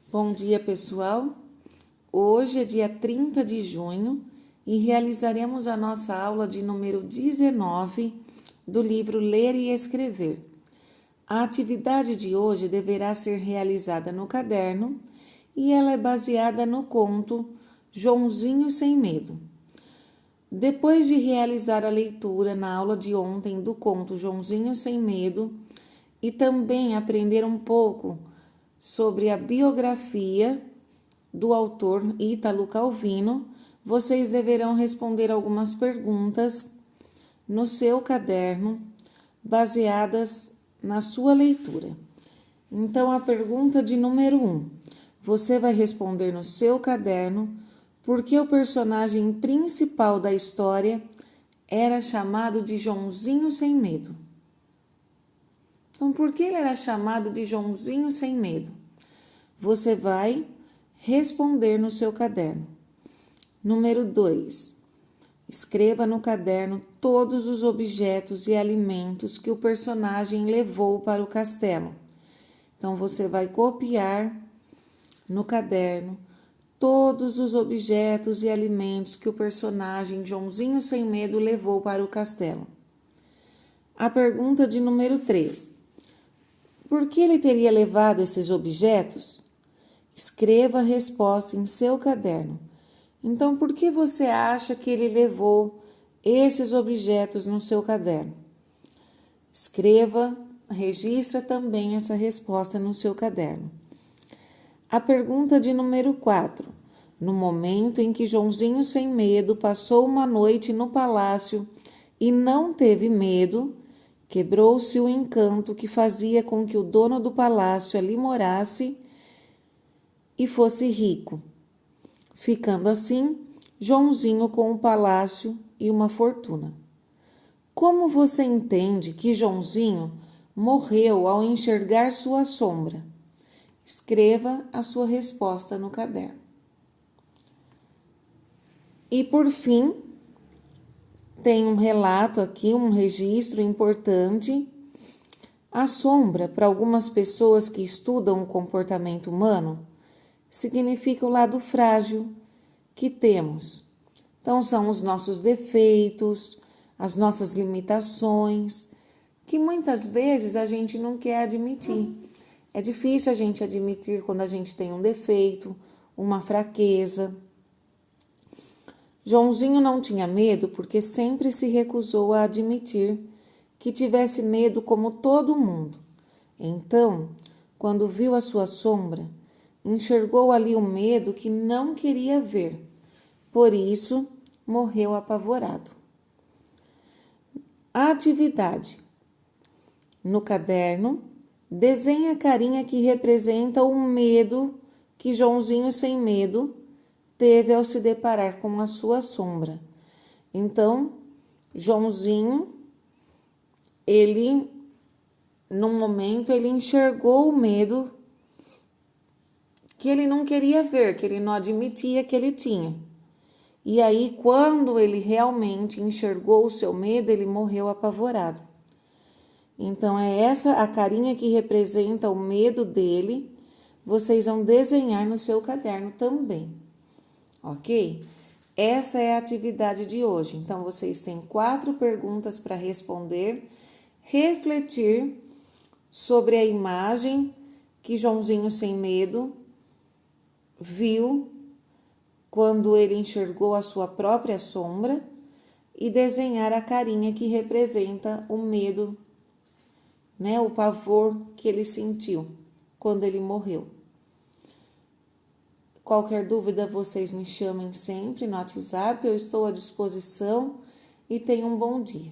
Bom dia, pessoal. Hoje é dia 30 de junho e realizaremos a nossa aula de número 19 do livro Ler e Escrever. A atividade de hoje deverá ser realizada no caderno e ela é baseada no conto Joãozinho Sem Medo. Depois de realizar a leitura na aula de ontem do conto Joãozinho Sem Medo e também aprender um pouco sobre a biografia do autor Ítalo Calvino, vocês deverão responder algumas perguntas no seu caderno, baseadas na sua leitura. Então, a pergunta de número 1, você vai responder no seu caderno por que o personagem principal da história era chamado de Joãozinho Sem Medo. Então, por que ele era chamado de Joãozinho Sem Medo? Você vai responder no seu caderno. Número 2. Escreva no caderno todos os objetos e alimentos que o personagem levou para o castelo. Então, você vai copiar no caderno todos os objetos e alimentos que o personagem Joãozinho Sem Medo levou para o castelo. A pergunta de número 3. Por que ele teria levado esses objetos? Escreva a resposta em seu caderno. Então, por que você acha que ele levou esses objetos no seu caderno? Escreva, registra também essa resposta no seu caderno. A pergunta de número 4. No momento em que Joãozinho Sem Medo passou uma noite no palácio e não teve medo, quebrou-se o encanto que fazia com que o dono do palácio ali morasse e fosse rico, ficando assim Joãozinho com um palácio e uma fortuna. Como você entende que Joãozinho morreu ao enxergar sua sombra? Escreva a sua resposta no caderno. E por fim, tem um relato aqui, um registro importante. A sombra, para algumas pessoas que estudam o comportamento humano, significa o lado frágil que temos. Então, são os nossos defeitos, as nossas limitações, que muitas vezes a gente não quer admitir. É difícil a gente admitir quando a gente tem um defeito, uma fraqueza. Joãozinho não tinha medo porque sempre se recusou a admitir que tivesse medo como todo mundo. Então, quando viu a sua sombra, enxergou ali o medo que não queria ver. Por isso, morreu apavorado. A atividade. No caderno, desenhe a carinha que representa o medo que Joãozinho Sem Medo teve ao se deparar com a sua sombra. Então, Joãozinho, num momento, ele enxergou o medo que ele não queria ver, que ele não admitia que ele tinha. E aí, quando ele realmente enxergou o seu medo, ele morreu apavorado. Então, é essa a carinha que representa o medo dele. Vocês vão desenhar no seu caderno também. Ok? Essa é a atividade de hoje. Então, vocês têm 4 perguntas para responder, refletir sobre a imagem que Joãozinho Sem Medo viu quando ele enxergou a sua própria sombra e desenhar a carinha que representa o medo, o pavor que ele sentiu quando ele morreu. Qualquer dúvida, vocês me chamem sempre no WhatsApp, eu estou à disposição e tenham um bom dia.